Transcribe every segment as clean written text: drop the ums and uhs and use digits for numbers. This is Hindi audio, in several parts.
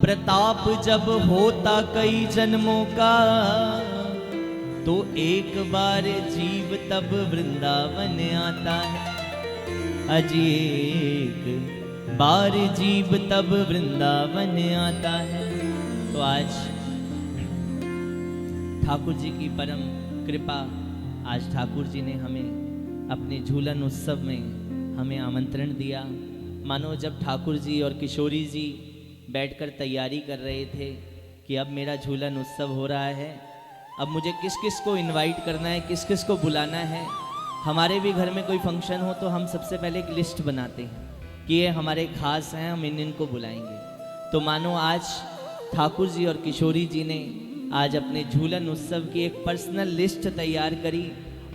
प्रताप जब होता कई जन्मों का, तो एक बार जीव तब वृंदावन आता है। अजी एक बार जीव तब वृंदावन आता है। तो आज ठाकुर जी की परम कृपा, आज ठाकुर जी ने हमें अपने झूलन उत्सव में हमें आमंत्रण दिया। मानो जब ठाकुर जी और किशोरी जी बैठकर तैयारी कर रहे थे कि अब मेरा झूलन उत्सव हो रहा है, अब मुझे किस किस को इनवाइट करना है, किस किस को बुलाना है। हमारे भी घर में कोई फंक्शन हो तो हम सबसे पहले एक लिस्ट बनाते हैं कि ये हमारे खास हैं, हम इनको बुलाएंगे। तो मानो आज ठाकुर जी और किशोरी जी ने आज अपने झूलन उत्सव की एक पर्सनल लिस्ट तैयार करी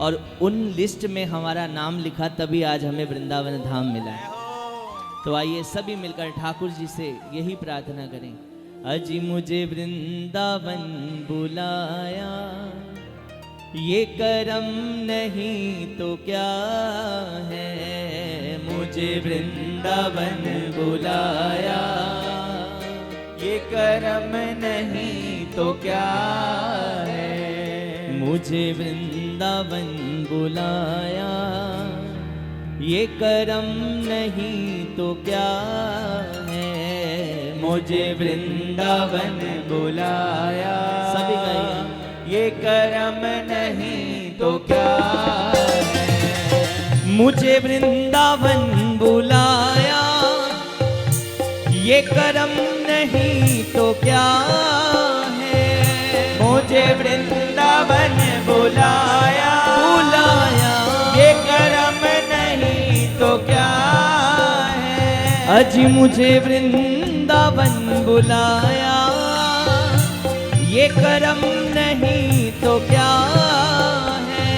और उन लिस्ट में हमारा नाम लिखा, तभी आज हमें वृंदावन धाम मिला है। तो आइए सभी मिलकर ठाकुर जी से यही प्रार्थना करें, अजी मुझे वृंदावन बुलाया, ये करम नहीं तो क्या है। मुझे वृंदावन बुलाया, ये करम नहीं तो क्या है। मुझे वृंदावन बुलाया, ये करम नहीं तो क्या है। मुझे वृंदावन बुलाया, सभी गाइए, ये करम नहीं तो क्या है। मुझे वृंदावन बुलाया, ये करम नहीं तो क्या है। मुझे वृंदावन बुलाया, ये करम नहीं तो क्या है। अजी मुझे वृंदावन बुलाया, ये करम नहीं तो क्या है।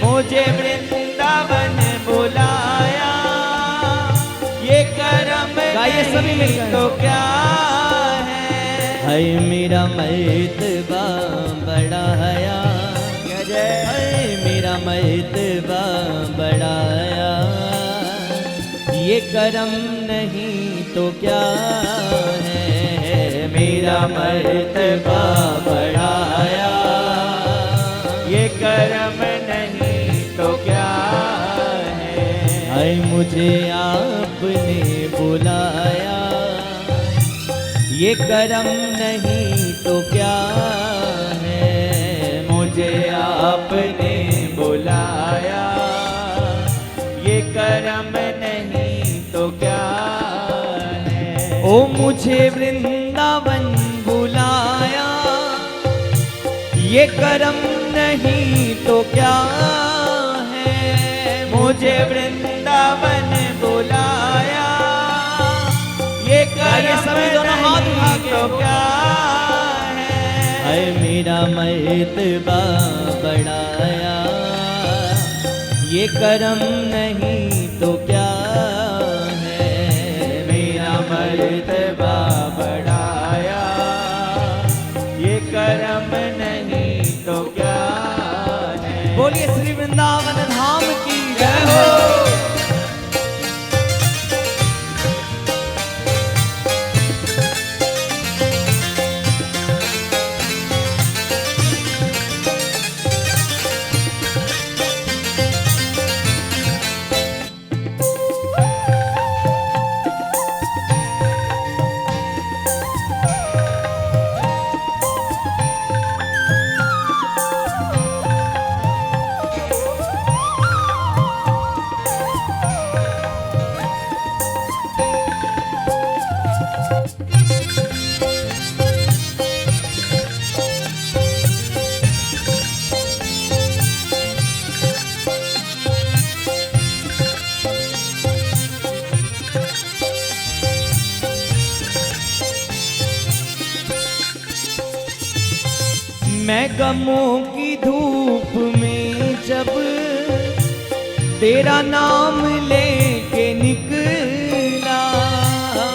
मुझे वृंदावन बुलाया, ये करम सभी नहीं तो क्या है। हाय मेरा मैतबा बढ़ाया, हाय मेरा मैतबा बढ़ाया, ये करम नहीं तो क्या है। मेरा मैतबा बढ़ाया, ये करम नहीं तो क्या है। हाय मुझे आपने बुलाया, ये करम नहीं तो क्या है। मुझे आपने बुलाया, ये करम नहीं तो क्या है। ओ मुझे वृंदावन बुलाया, ये करम नहीं तो क्या है। मुझे वृंदावन बुलाया, ये करम नहीं तो क्या है। हाय मेरा मैतबा बढ़ाया, ये करम नहीं तो क्या है। मेरा मैतबा बढ़ाया, ये करम नहीं तो क्या है। बोलिए श्री वृंदावन धाम की जय हो। मैं गमों की धूप में जब तेरा नाम लेके निकला,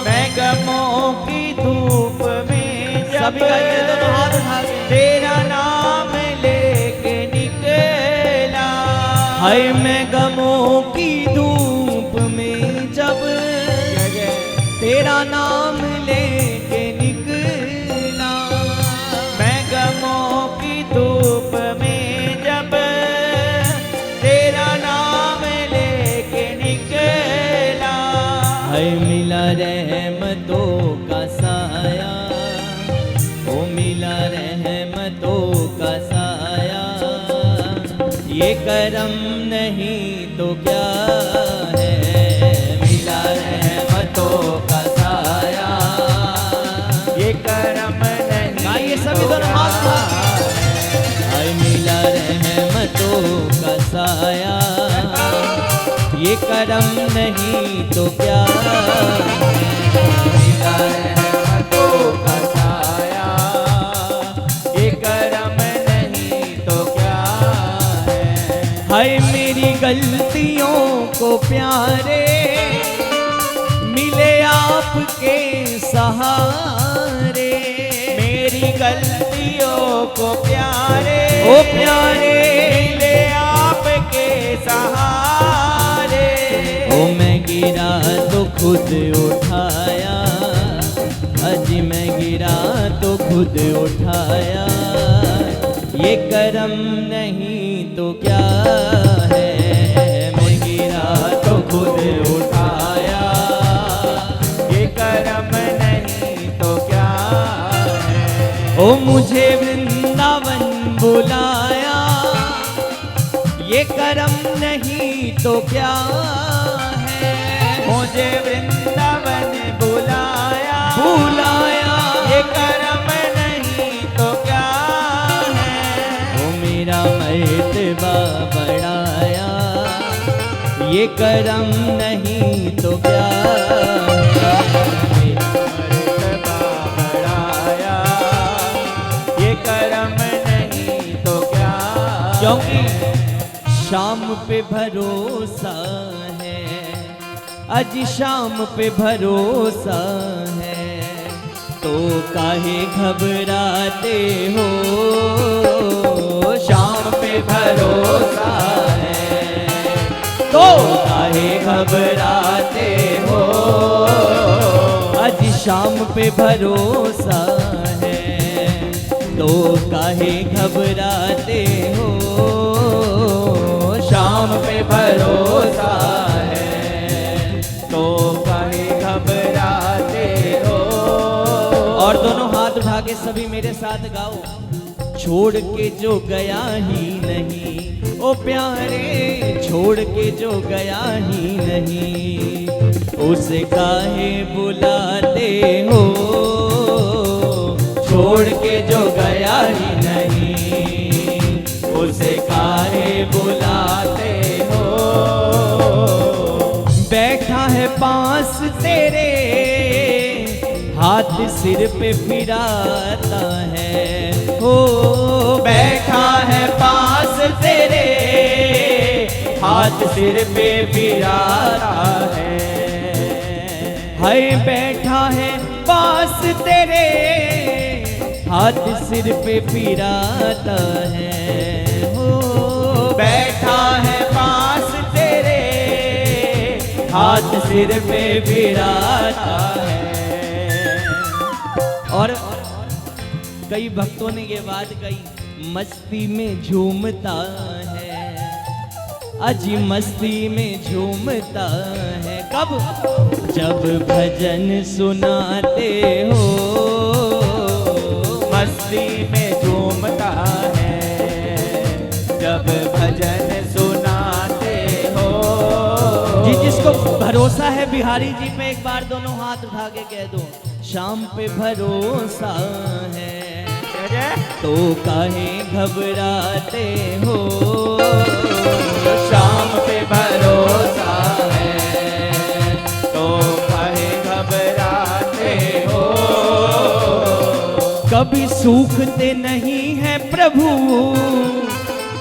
मैं गमों की धूप में जब तेरा नाम लेके निकला। हाय मैं गमों की धूप में जब तेरा नाम लेके निकला, करम नहीं तो क्या है, मिला रहमतों का साया, ये करम नहीं ये सभी दोनों हाथ आए, मिला रहमतों का साया, ये करम नहीं तो क्या है, मिला रहमतों का साया, ये करम नहीं तो क्या है। हाय मेरी गलतियों को प्यारे मिले आपके सहारे, मेरी गलतियों को प्यारे, ओ प्यारे मिले आपके सहारे। ओ मैं गिरा तो खुद उठाया, अजी मैं गिरा तो खुद उठाया, ये करम नहीं तो क्या है, मैं गिरा तो खुद उठाया, ये करम नहीं तो क्या है। ओ मुझे वृंदावन बुलाया, ये करम नहीं तो क्या है, मुझे वृंदावन बुलाया, बुलाया ये करम नहीं तो क्या है। ओ मेरा मर्तबा बढ़ाया, ये करम नहीं तो क्या है, मर्तबा बढ़ाया, ये करम नहीं तो क्या है। क्योंकि शाम पे भरोसा है, आज शाम पे भरोसा है, तो काहे घबराते हो, शाम पे भरोसा है, तो काहे घबराते हो, आज शाम पे भरोसा है, तो काहे घबराते हो, शाम पे भरोसा है, तो कहीं घबराते हो। और दोनों हाथ उठा के सभी मेरे साथ गाओ, छोड़ के जो गया ही नहीं, ओ प्यारे छोड़ के जो गया ही नहीं, उसे काहे बुलाते हो, छोड़ के जो गया ही नहीं, उसे काहे बुलाते हो, बैठा है पास तेरे, हाथ सिर पे फिराता है, हो बैठा है पास तेरे, हाथ सिर पे फिराता है, हाय बैठा है पास तेरे, हाथ सिर पे फिराता है, हो बैठा है पास तेरे, हाथ सिर पे फिराता है। और कई भक्तों ने ये बात कही, मस्ती में झूमता है, अजी मस्ती में झूमता है, कब जब भजन सुनाते हो, मस्ती में झूमता है, जब भजन सुनाते हो। जी जिसको भरोसा है बिहारी जी पे, एक बार दोनों हाथ उठा के कह दो, शाम पे भरोसा है, तो काहे घबराते हो, शाम पे भरोसा है, तो काहे घबराते हो। कभी सूखते नहीं है प्रभु,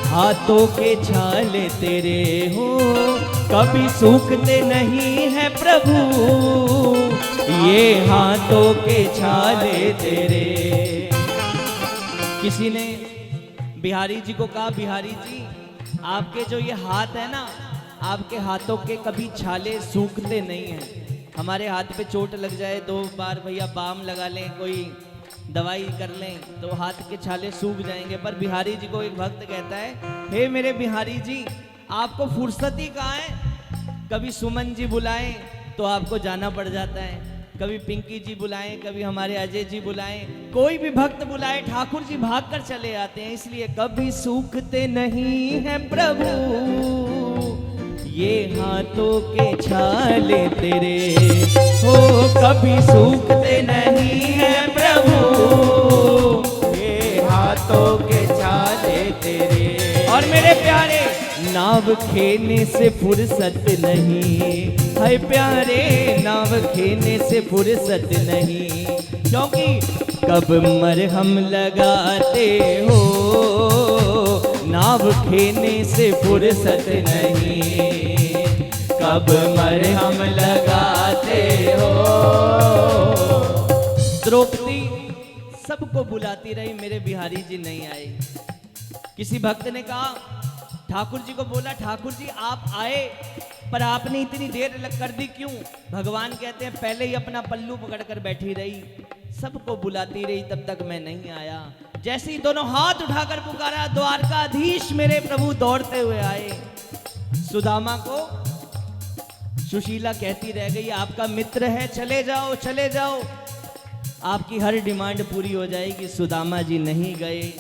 हाथों के छाले तेरे हो, कभी सूखते नहीं है प्रभु, ये हाथों के छाले तेरे। किसी ने बिहारी जी को कहा, बिहारी जी आपके जो ये हाथ है ना, आपके हाथों के कभी छाले सूखते नहीं हैं, हमारे हाथ पे चोट लग जाए 2 बार भैया बाम लगा लें, कोई दवाई कर लें तो हाथ के छाले सूख जाएंगे। पर बिहारी जी को एक भक्त कहता है, हे मेरे बिहारी जी आपको फुर्सत ही कहाँ है, कभी सुमन जी बुलाएं तो आपको जाना पड़ जाता है, कभी पिंकी जी बुलाएं, कभी हमारे अजय जी बुलाएं, कोई भी भक्त बुलाए ठाकुर जी भाग कर चले आते हैं। इसलिए कभी सूखते नहीं हैं प्रभु ये हाथों के छाले तेरे, हो कभी सूखते नहीं हैं प्रभु ये हाथों के छाले तेरे। और मेरे प्यारे नाव खेने से फुर्सत नहीं, हाय प्यारे नाव खेने से फुर्सत नहीं, क्योंकि कब मरहम लगाते हो नाव खेने से फुर्सत नहीं, कब मरहम लगाते हो। द्रौपदी सबको बुलाती रही, मेरे बिहारी जी नहीं आए। किसी भक्त ने कहा, ठाकुर जी को बोला, ठाकुर जी आप आए पर आपने इतनी देर कर दी क्यों? भगवान कहते हैं पहले ही अपना पल्लू पकड़कर बैठी रही, सबको बुलाती रही, तब तक मैं नहीं आया। जैसे ही दोनों हाथ उठाकर पुकारा, द्वारकाधीश मेरे प्रभु दौड़ते हुए आए। सुदामा को सुशीला कहती रह गई, आपका मित्र है, चले जाओ चले जाओ, आपकी हर डिमांड पूरी हो जाएगी। सुदामा जी नहीं गए।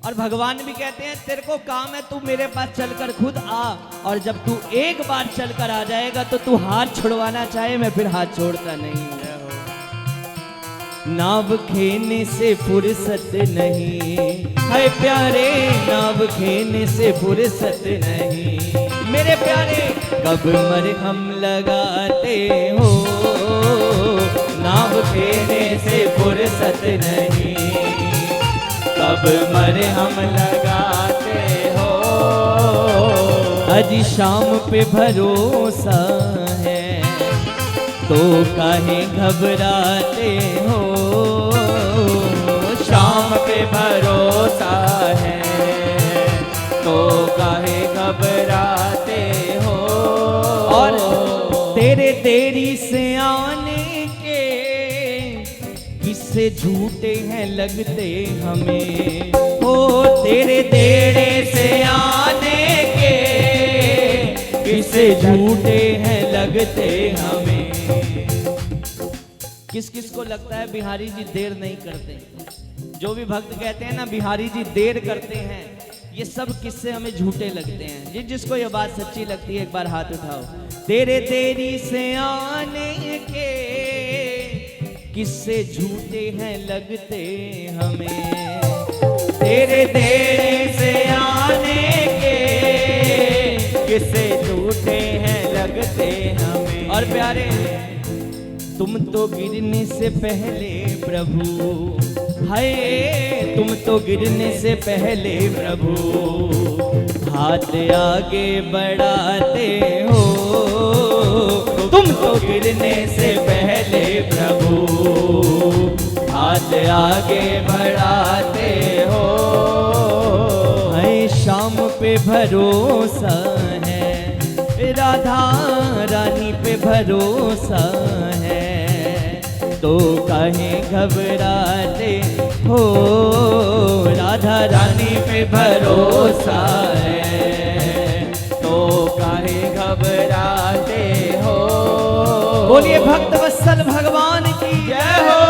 और भगवान भी कहते हैं तेरे को काम है, तू मेरे पास चलकर खुद आ, और जब तू एक बार चलकर आ जाएगा तो तू हाथ छुड़वाना चाहे, मैं फिर हाथ छोड़ता नहीं। नाव खेने से फुर्सत नहीं, हाय प्यारे नाव खेने से फुर्सत नहीं, मेरे प्यारे कब मरहम लगाते हो नाव खेने से फुर्सत नहीं, कब मरहम लगाते हो। अजी शाम पे भरोसा है तो काहे घबराते हो, शाम पे भरोसा है तो काहे घबराते हो। और तेरे देरी से आने के किस्से झूठे हैं लगते हमें, ओ तेरे देरी से आने के किस्से झूठे हैं लगते हमें। किस किस को लगता है बिहारी जी देर नहीं करते? जो भी भक्त कहते हैं ना बिहारी जी देर करते हैं, ये सब किस्से हमें झूठे लगते हैं। जिसको ये बात सच्ची लगती है एक बार हाथ उठाओ। तेरे देरी से आने के किस्से झूठे हैं लगते हमें, तेरे देरी से आने के किस्से झूठे हैं लगते हमें। और प्यारे तुम तो गिरने से पहले प्रभु, हाय तुम तो गिरने से पहले प्रभु हाथ आगे बढ़ाते हो, तुम तो गिरने से पहले प्रभु हाथ आगे बढ़ाते हो। हाय शाम पे भरोसा है, राधा रानी पे भरोसा है, तो काहे घबराते हो, राधा रानी पे भरोसा है, तो काहे घबराते हो। बोलिए भक्त वत्सल भगवान की जय हो।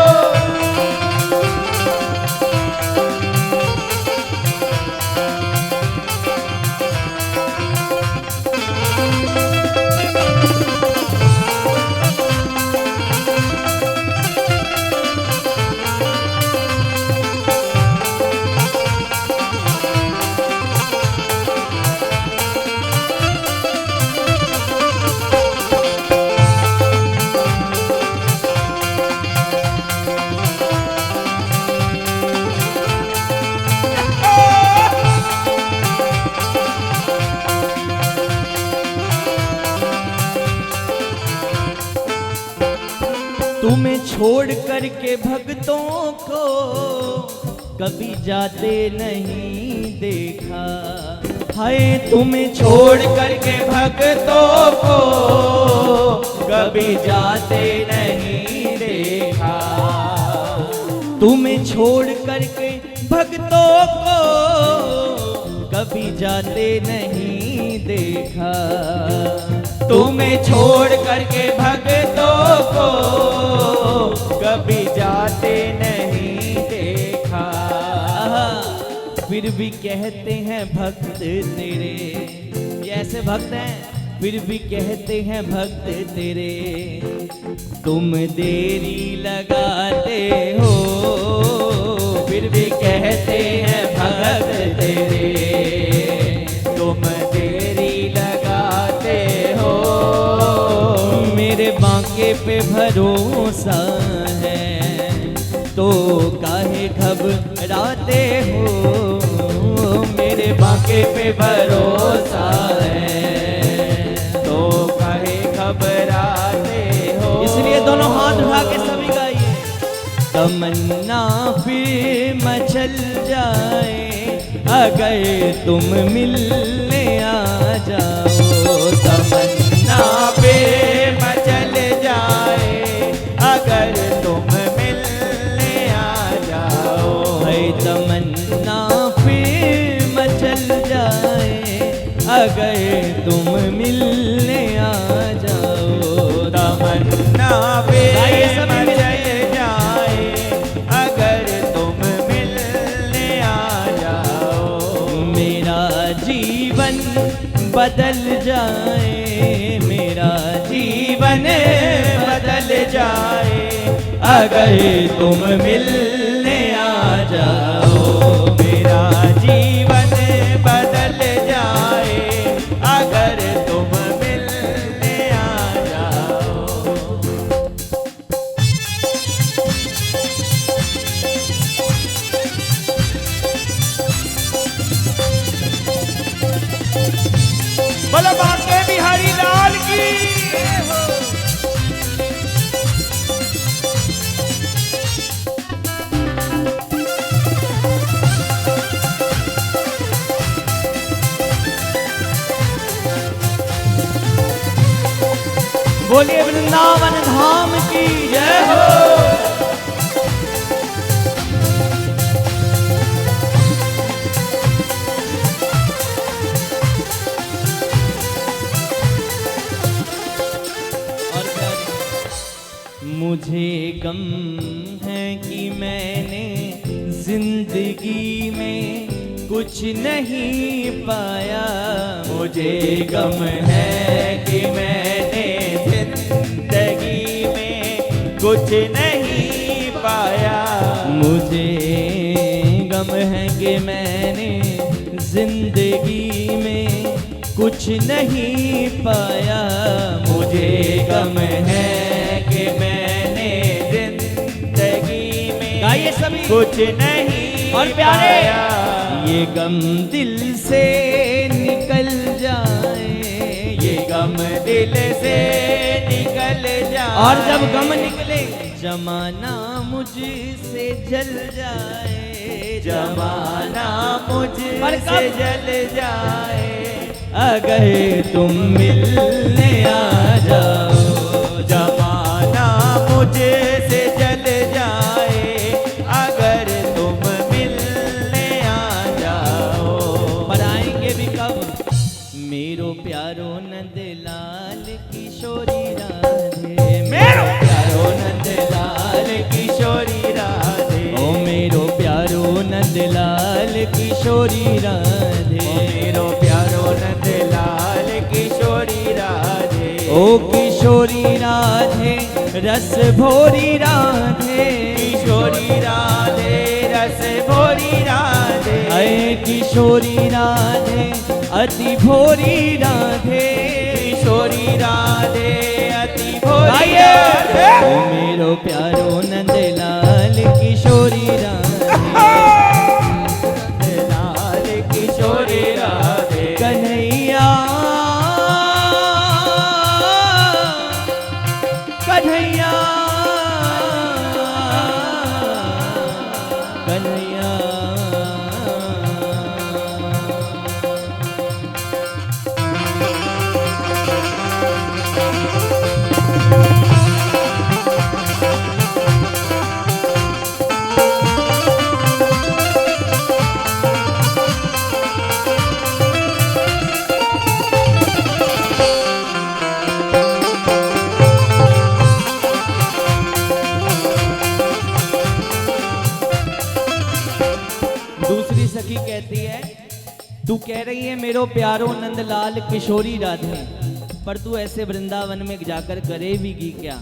तुम्हें छोड़ करके भक्तों को कभी जाते नहीं देखा, हाय तुम्हें छोड़ करके भक्तों को कभी जाते नहीं देखा, तुम्हें छोड़ करके भक्तों को कभी जाते नहीं देखा। तुम्हें छोड़ करके भक्तों को कभी जाते नहीं देखा। फिर भी कहते हैं भक्त तेरे, ये ऐसे भक्त हैं फिर भी कहते हैं भक्त तेरे, तुम देरी लगाते हो। फिर भी कहते हैं भक्त तेरे, तुम देरी लगाते हो। मेरे बांके पे भरोसा है तो काहे घबराते हो। मेरे बांके पे भरोसा है तो काहे घबराते हो। इसलिए दोनों हाथ उठा के सभी गाइए। तमन्ना फिर मचल जाए अगर तुम मिलने आ जाओ। तमन्ना फिर मचल जाए अगर तुम मिलने आ जाओ। है तमन्ना फिर मचल जाए अगर तुम मिलने आ जाओ। तमन्ना फिर गाइए सभी मचल मिलके। जाए अगर तुम मिलने आ जाओ। मेरा जीवन बदल जाए, मेरा जीवन बदल जाए अगर तुम मिलने आ जाओ। मेरा जीवन बदल जाए अगर तुम मिलने आ जाओ। बोलो बांके बिहारी लाल की। बोलिए वृंदावन धाम की जय हो। और क्या जी? मुझे गम है कि मैंने जिंदगी में कुछ नहीं पाया। मुझे गम है कि मैंने जिंदगी में कुछ नहीं पाया। मुझे गम है कि मैंने जिंदगी में कुछ नहीं पाया। मुझे गम है कि मैंने जिंदगी में गाइए सभी। कुछ नहीं और प्यारे। पाया। ये गम दिल से निकल जाए, ये गम दिल से निकल जाए। और जब गम निकले जमाना मुझसे जल जाए। जमाना मुझसे पर कब? जल जाए अगर तुम मिलने आ जाओ। जमाना मुझसे जल जाए अगर तुम मिलने आ जाओ। पर आएंगे भी कब? मेरो प्यारो नंदलाल किशोरी राधे। मेरो प्यारो नंदलाल किशोरी राधे। ओ मेरो प्यारो नंदलाल किशोरी राधे। मेरो प्यारो नंदलाल किशोरी राधे। ओ किशोरी राधे रस भोरी राधे। किशोरी राधे रस भोरी राधे। अय किशोरी राधे अति भोरी राधे। किशोरी राधे अति भोरी गाइए। राधे। ओ मेरो प्यारो नंदलाल किशोरी राधे। नंदलाल किशोरी राधे। कन्हैया कन्हैया कन्हैया। जी कहती है, तू कह रही है मेरो प्यारो नंदलाल किशोरी राधे, पर तू ऐसे वृंदावन में जाकर करेगी क्या?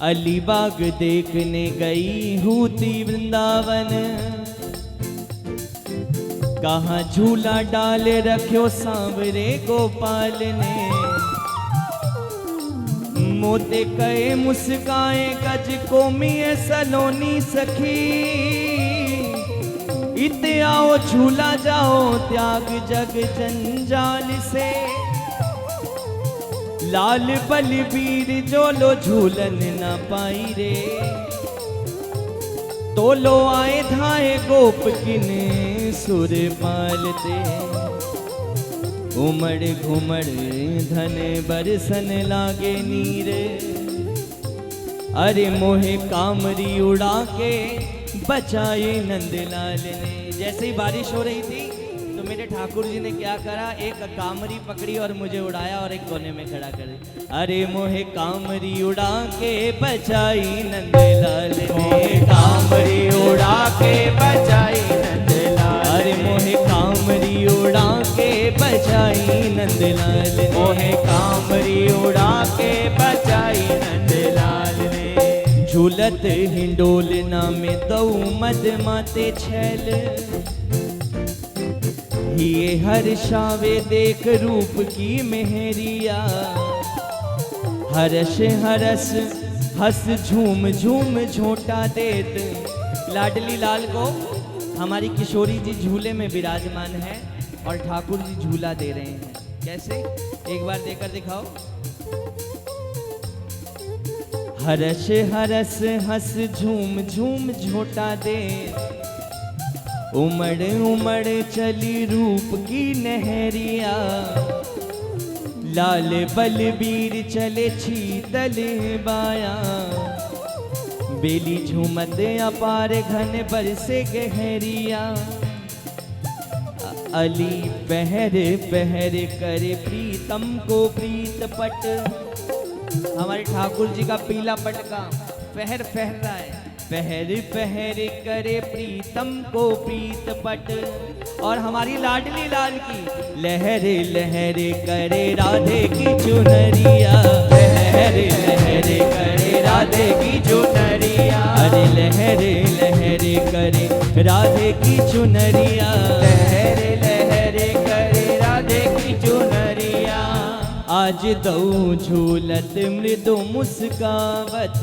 अलीबाग देखने गई हूती वृंदावन, कहाँ झूला डाल रखो सांवरे गोपाल ने। मोते कहे मुस्काए गज कोमिए सलोनी सखी, इत आओ झूला जाओ त्याग जग जंजाल से। लाल बलबीर जो लो झूलन न पाई रे, तो लो आए धाए गोप किने सुर पालते। उमड़ घुमड़ धन बरसन लागे नीर, अरे मोहे कामरी उड़ा के बचाए नंदलाल ने। जैसे ही बारिश हो रही थी तो मेरे ठाकुर जी ने क्या करा, एक कामरी पकड़ी और मुझे उड़ाया और एक कोने में खड़ा कर दिया। अरे मोहे कामरी उड़ा के बचाई नंदलाल ने, कामरी उड़ा के बचाई नंदलाल। अरे मोहे कामरी उड़ा के बचाई नंदलाल ने, मोहे कामरी उड़ा के बचाई नंदलाल ने। झूलत हिंडोलना में दऊ मद माते छैल, ये हर्षावे देख रूप की मेहरिया। हर्ष हरस हस झूम झूम झोंटा देत। लाडली लाल को हमारी किशोरी जी झूले में विराजमान है और ठाकुर जी झूला दे रहे हैं। कैसे, एक बार देकर दिखाओ। हर्ष हरस हस झूम झूम झोंटा देत, उमड़ उमड़ चली रूप की नहरिया। लाल बलबीर चले शीतल बाया, बेली झूमत अपार घन बरसे गहरिया। अली पहर पहर करे प्रीतम को प्रीत पट। हमारे ठाकुर जी का पीला पटका पहर फहर रहा है। पहर पहर करे प्रीतम को प्रीत पट, और हमारी लाडली लाल की लहरे लहरे करे राधे की चुनरिया। लहरे लहरे करे राधे की चुनरिया। अरे लहरे लहरे करे राधे की चुनरिया। लहरे लहरे करे राधे की चुनरिया। आज दऊ झूलत मृदु मुस्कावत,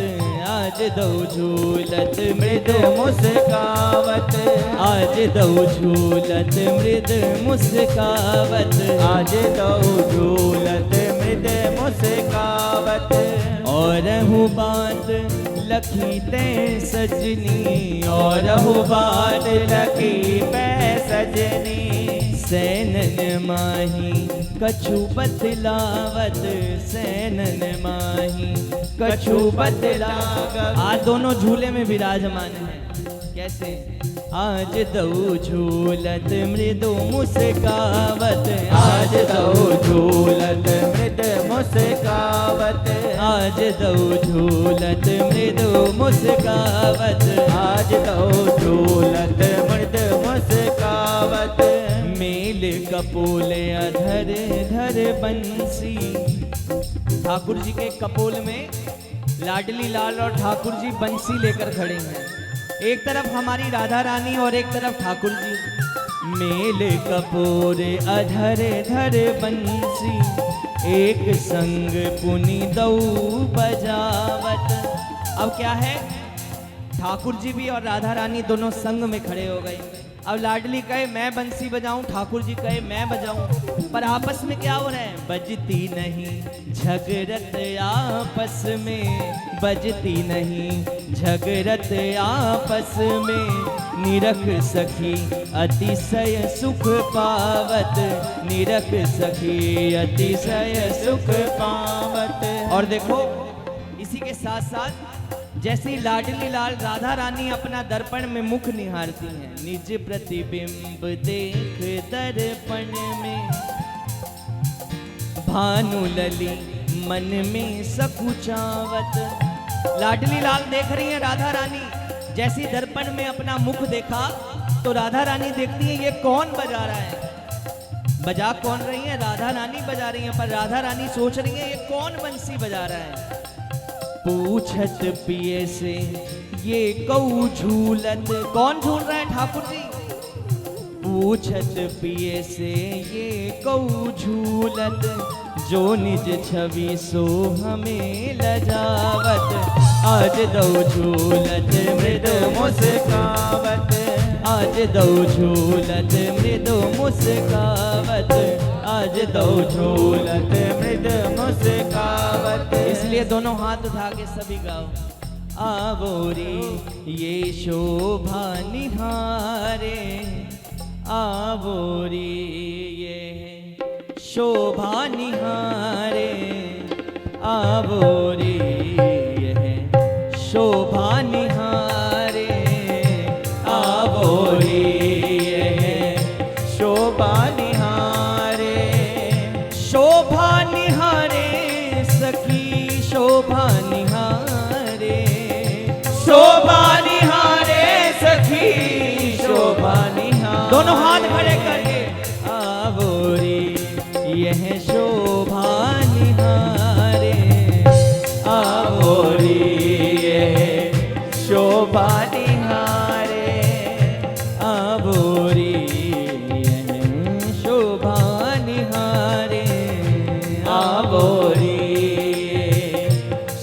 आज दऊ झूलत मृदु मुस्कावत। आज दऊ झूलत मृद मुस्कावत। आज दऊ झूलत मृद मुस्कावत। और हूँ बात लखी ते सजनी, और हूँ बात लखी पे सजनी। सैनन माही कछु बतलावत, सैनन माही कछु बतलावत। आज दोनों झूले में विराजमान है। कैसे, आज दऊ झूलत मृदु मुस्कावत। आज दऊ झूलत मृद मुस्कावत। आज दऊ झूलत मृदु मुस्कावत। आज दऊ झूलत मृद मुस्कावत। मेल कपोल अधर धर बंसी। ठाकुर जी के कपोल में लाडली लाल और ठाकुर जी बंसी लेकर खड़े हैं। एक तरफ हमारी राधा रानी और एक तरफ ठाकुर जी। मेल कपोल अधर धर बंसी, एक संग पुनि दऊ बजावत। अब क्या है, ठाकुर जी भी और राधा रानी दोनों संग में खड़े हो गए। अब लाडली कहे मैं बंसी बजाऊं, ठाकुर जी कहे मैं बजाऊं, पर आपस में क्या हो रहा है, बजती नहीं झगड़त आपस में, बजती नहीं झगड़त आपस में। निरख सखी अतिशय सुख पावत, निरख सखी अतिशय सुख पावत। और देखो इसी के साथ साथ जैसी लाडली लाल राधा रानी अपना दर्पण में मुख निहारती हैं, निज प्रतिबिंब देख दर्पण में। भानु लली मन में सकुचावत। लाडली लाल देख रही है राधा रानी जैसे ही दर्पण में अपना मुख देखा तो राधा रानी देखती है ये कौन बजा रहा है। बजा कौन रही है? राधा रानी बजा रही है, पर राधा रानी सोच रही है ये कौन बंसी बजा रहा है। पूछत पिए से ये कऊ झूलत, कौन झूल रहा है ठाकुर जी? पूछत पिए से ये कऊ झूलत, जो निज छवि सो हमें लजावत। आज दो झूलत मृदु मुस्कावत, आज दो झूलत मृदु मुस्कावत, आज दो झूलत मृदु मुस्कावत। इसलिए दोनों हाथ उठा के सभी गाओ। आवोरी ये शोभा निहारे, आवोरी ये शोभा निहारे, आवोरी ये शोभा निहारे, आवोरी ये शोभा निहारे। शोभा निहारे सखी शोभा निहारे, शोभा निहारे सखी शोभा निहारे। दोनों हाथ खड़े करके आवोरी यह शोभा निहारे, आवोरी यह शोभा निहारे, आवोरी यह शोभा निहारे, आवोरी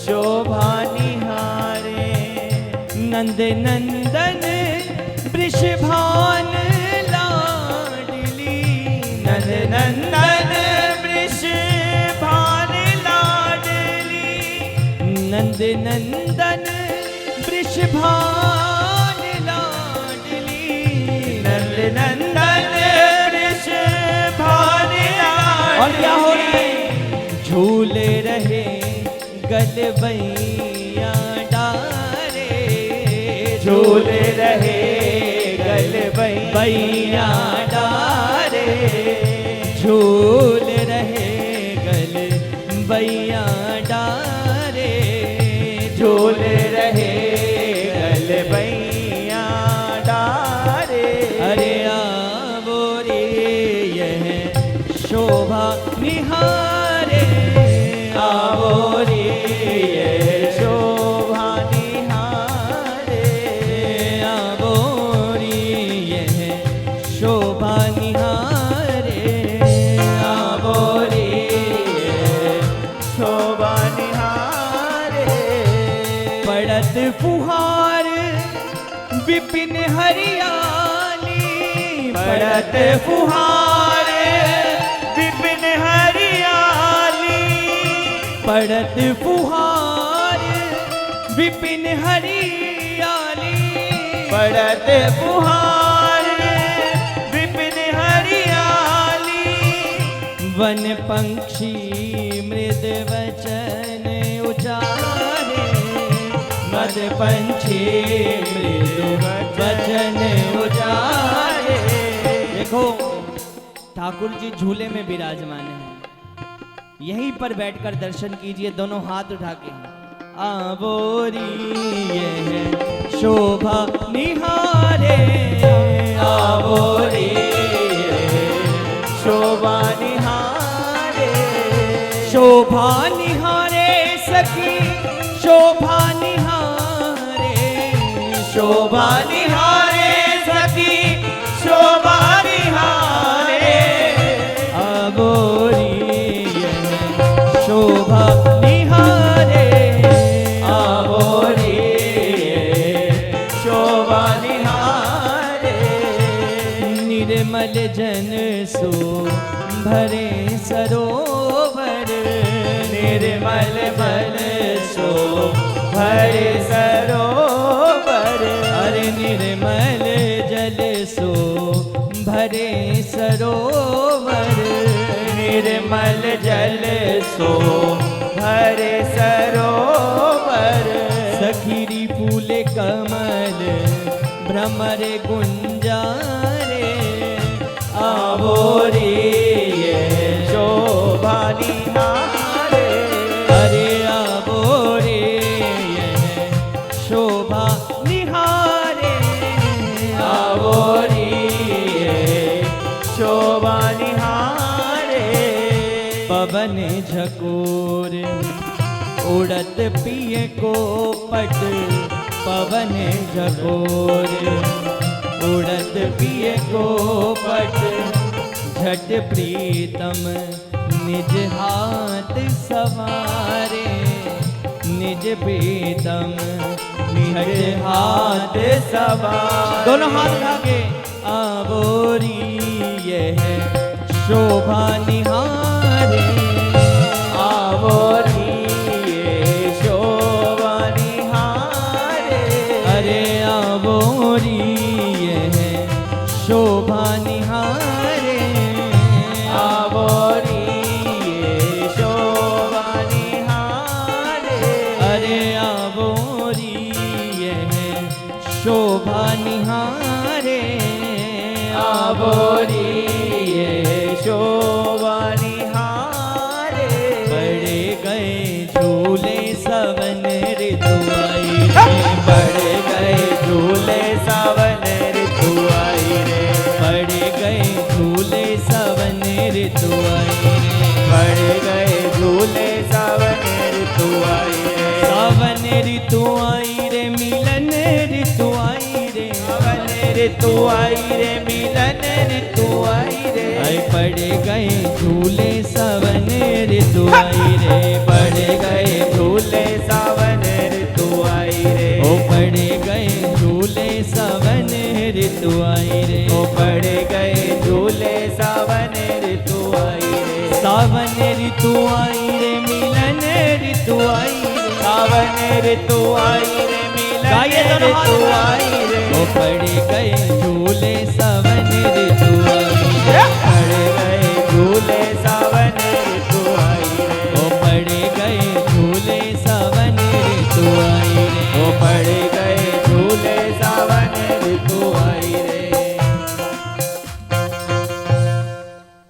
शोभा निहारे। नंद नंदन वृषभान लाडली, नंद नंदन वृषभान लाडली, नंद नंदन वृषभान लाडली, नंद नंदन वृषभान लाडली। और क्या हो रहा है? झूले रहे गलबैया डारे, झूले रहे गलबैया डारे, झूल रहे गलबैया डारे, झूल रहे गलबैया डारे। अरे आवोरी यह शोभा निहारे, आवोरी यह शोभा निहारे, आवोरी यह शोभा निहारे, आवोरी यह शोभा निहारे। पड़त फुहार विपिन हरियाली, पड़त फुहार विपिन हरियाली, पड़त फुहार विपिन हरियाली, पड़त फुहार विपिन हरियाली। वन पंक्षी मृद वचन उचारे, मद पंछी मृद वचन उचारे। देखो ठाकुर जी झूले में विराजमान है, यहीं पर बैठकर दर्शन कीजिए दोनों हाथ उठा के। आवोरी यह शोभा निहारे, आवोरी शोभा निहारे, शोभा निहारे सखी शोभा निहारे, शोभा निहारे सखी शोभा निहारे। आवोरी शोभा निहारे, आवोरी शोभा निहारे। निर्मल जन सो भरे सरोवर, निर्मल बल सो भरे सरोवर, अरे निर्मल जल सो भरे सरोवर, निर्मल जल सो भरे सरोवर। सखीरी फूल कमल भ्रमर गुंजारे, आवोरी ये शोभा निहारे, अरे आवोरी ये शोभा निहारे। पवन झकोर, उड़त पिए को पट पवन झकोर, उड़त पिए को पट झट प्रीतम निज हाथ सवारे, निज प्रीतम निज हाथ सवारे। दोनों हाथ आगे। आवोरी यह शोभा निहारे, आवोरी ये शोभा निहारे, अरे आवोरी यह शोभा निहारे, आवोरी ये शोभा निहारे, अरे आवोरी यह शोभा निहारे, आवोरी ये शोभा निहारे। बड़े गए झूले सवन ऋतु आई रे, बड़े गए झूले सवन ऋतु आई रे, बड़े गए झूले सवन ऋतु आई रे, बड़े गए झूले सवन ऋतु आई रे, सवन ऋतु आई रे, मिलन ऋतु आई रे, सवन ऋतु आई रे, मिलन ऋतु आई रे, आई पड़ गए झूले सवन ऋतु आई रे, पड़ गए झूले सवन ऋतु आई रे, ओ पड़ गए झूले सवन ऋतु आई रे, ओ पड़ गए झूले सवन ऋतु आई रे, सावन ऋतु आई रे, मिलन ऋतु आई रे, सावन ऋतु आई रे, मिलन ऋतु आई रे, ओ पड़ गए